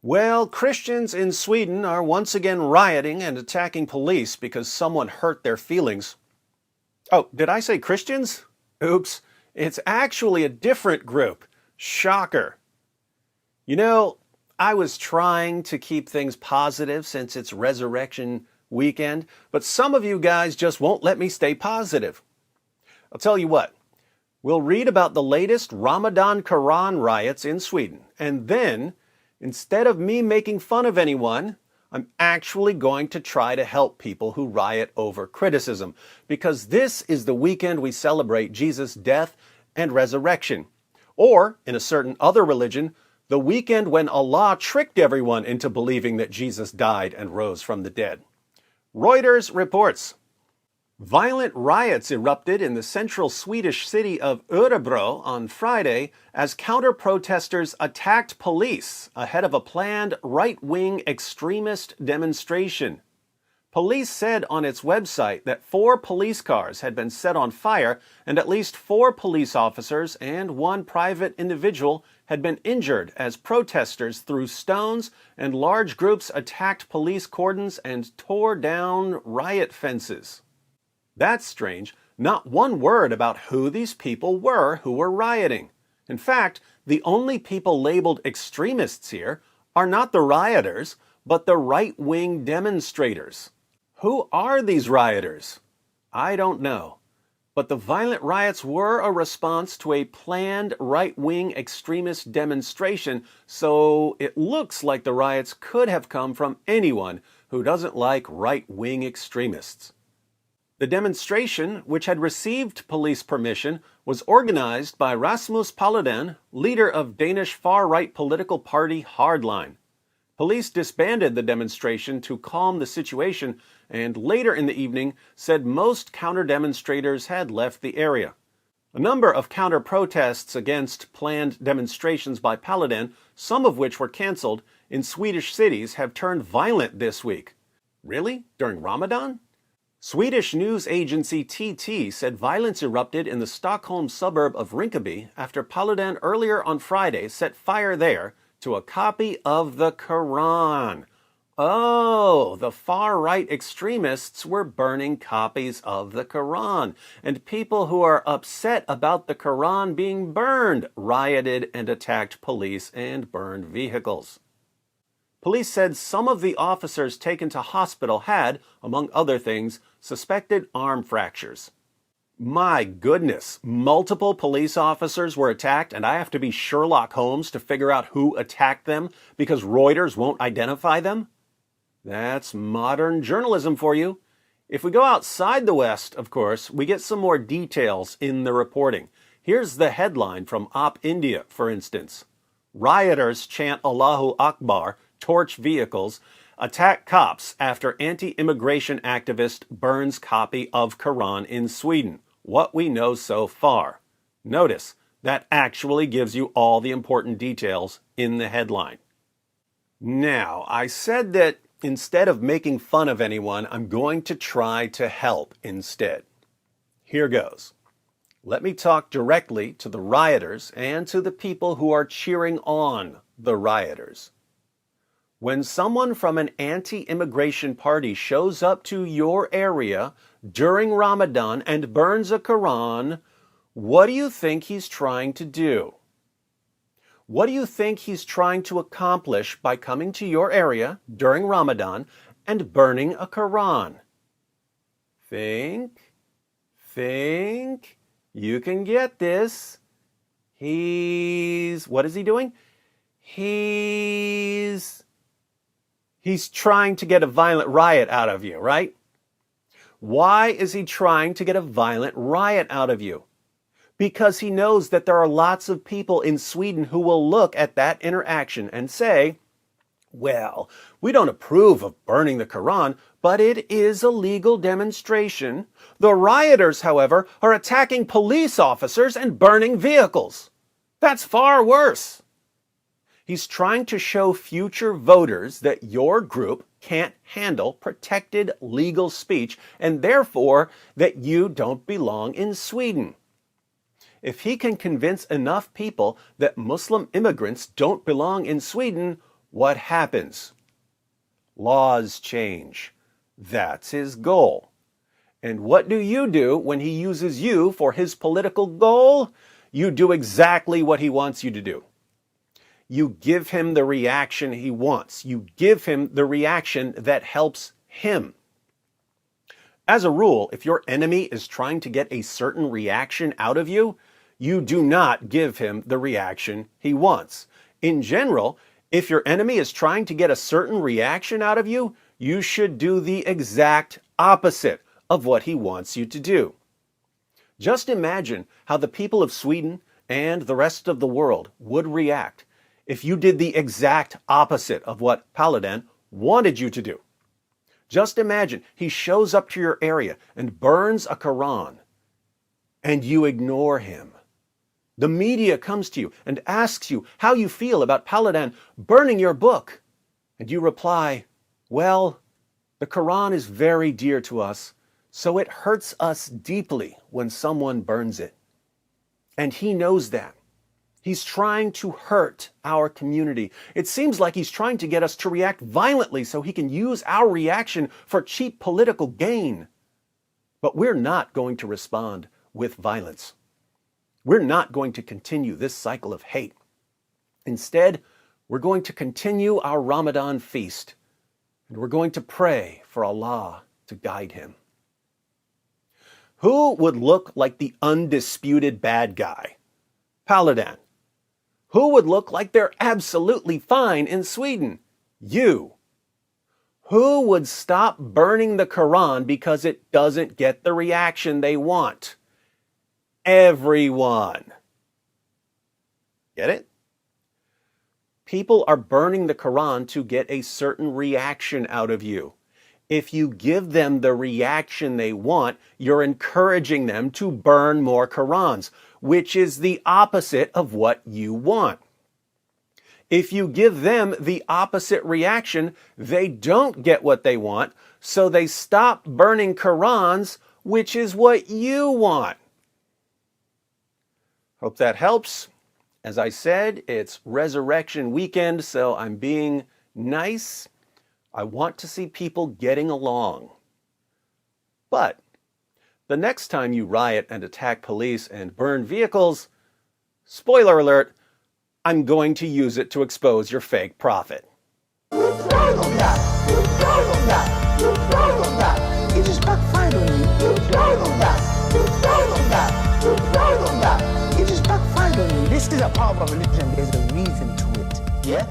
Well, Christians in Sweden are once again rioting and attacking police because someone hurt their feelings. Oh, did I say Christians? Oops, it's actually a different group. Shocker. You know, I was trying to keep things positive since it's Resurrection weekend, but some of you guys just won't let me stay positive. I'll tell you what, we'll read about the latest Ramadan Quran riots in Sweden, and then, instead of me making fun of anyone, I'm actually going to try to help people who riot over criticism, because this is the weekend we celebrate Jesus' death and resurrection. Or, in a certain other religion, the weekend when Allah tricked everyone into believing that Jesus died and rose from the dead. Reuters reports, violent riots erupted in the central Swedish city of Orebro on Friday as counter-protesters attacked police ahead of a planned right-wing extremist demonstration. Police said on its website that 4 police cars had been set on fire and at least 4 police officers and 1 private individual had been injured as protesters threw stones and large groups attacked police cordons and tore down riot fences. That's strange. Not one word about who these people were who were rioting. In fact, the only people labeled extremists here are not the rioters, but the right-wing demonstrators. Who are these rioters? I don't know. But the violent riots were a response to a planned right-wing extremist demonstration, so it looks like the riots could have come from anyone who doesn't like right-wing extremists. The demonstration, which had received police permission, was organized by Rasmus Paludan, leader of Danish far-right political party Hardline. Police disbanded the demonstration to calm the situation and later in the evening said most counter-demonstrators had left the area. A number of counter-protests against planned demonstrations by Paludan, some of which were canceled, in Swedish cities have turned violent this week. Really? During Ramadan? Swedish news agency TT said violence erupted in the Stockholm suburb of Rinkeby after Paludan earlier on Friday set fire there to a copy of the Quran. Oh, the far-right extremists were burning copies of the Quran, and people who are upset about the Quran being burned rioted and attacked police and burned vehicles. Police said some of the officers taken to hospital had, among other things, suspected arm fractures. My goodness, multiple police officers were attacked, and I have to be Sherlock Holmes to figure out who attacked them because Reuters won't identify them? That's modern journalism for you. If we go outside the West, of course, we get some more details in the reporting. Here's the headline from Op India, for instance. Rioters chant Allahu Akbar, torch vehicles, attack cops after anti-immigration activist burns copy of Quran in Sweden. What we know so far. Notice, that actually gives you all the important details in the headline. Now, I said that instead of making fun of anyone, I'm going to try to help instead. Here goes. Let me talk directly to the rioters and to the people who are cheering on the rioters. When someone from an anti-immigration party shows up to your area during Ramadan and burns a Quran, what do you think he's trying to do? What do you think he's trying to accomplish by coming to your area during Ramadan and burning a Quran? Think. You can get this. What is he doing? He's trying to get a violent riot out of you, right? Why is he trying to get a violent riot out of you? Because he knows that there are lots of people in Sweden who will look at that interaction and say, well, we don't approve of burning the Quran, but it is a legal demonstration. The rioters, however, are attacking police officers and burning vehicles. That's far worse. He's trying to show future voters that your group can't handle protected legal speech and therefore that you don't belong in Sweden. If he can convince enough people that Muslim immigrants don't belong in Sweden, what happens? Laws change. That's his goal. And what do when he uses you for his political goal? You do exactly what he wants you to do. You give him the reaction he wants. You give him the reaction that helps him. As a rule, if your enemy is trying to get a certain reaction out of you, you do not give him the reaction he wants. In general, if your enemy is trying to get a certain reaction out of you, you should do the exact opposite of what he wants you to do. Just imagine how the people of Sweden and the rest of the world would react if you did the exact opposite of what Paludan wanted you to do. Just imagine he shows up to your area and burns a Quran, and you ignore him. The media comes to you and asks you how you feel about Paludan burning your book, and you reply, well, the Quran is very dear to us, so it hurts us deeply when someone burns it. And he knows that. He's trying to hurt our community. It seems like he's trying to get us to react violently so he can use our reaction for cheap political gain. But we're not going to respond with violence. We're not going to continue this cycle of hate. Instead, we're going to continue our Ramadan feast, and we're going to pray for Allah to guide him. Who would look like the undisputed bad guy? Paludan. Who would look like they're absolutely fine in Sweden? You. Who would stop burning the Quran because it doesn't get the reaction they want? Everyone. Get it? People are burning the Quran to get a certain reaction out of you. If you give them the reaction they want, you're encouraging them to burn more Qurans, which is the opposite of what you want. If you give them the opposite reaction, they don't get what they want, so they stop burning Qurans, which is what you want. Hope that helps. As I said, it's Resurrection Weekend, so I'm being nice. I want to see people getting along. But the next time you riot and attack police and burn vehicles, spoiler alert, I'm going to use it to expose your fake prophet. You tried on that. You tried on that. You tried on that. It just backfired on you. You tried on that. You tried on that. You tried on that. It just backfired on you. This is a part of a religion. There's a reason to it. Yeah?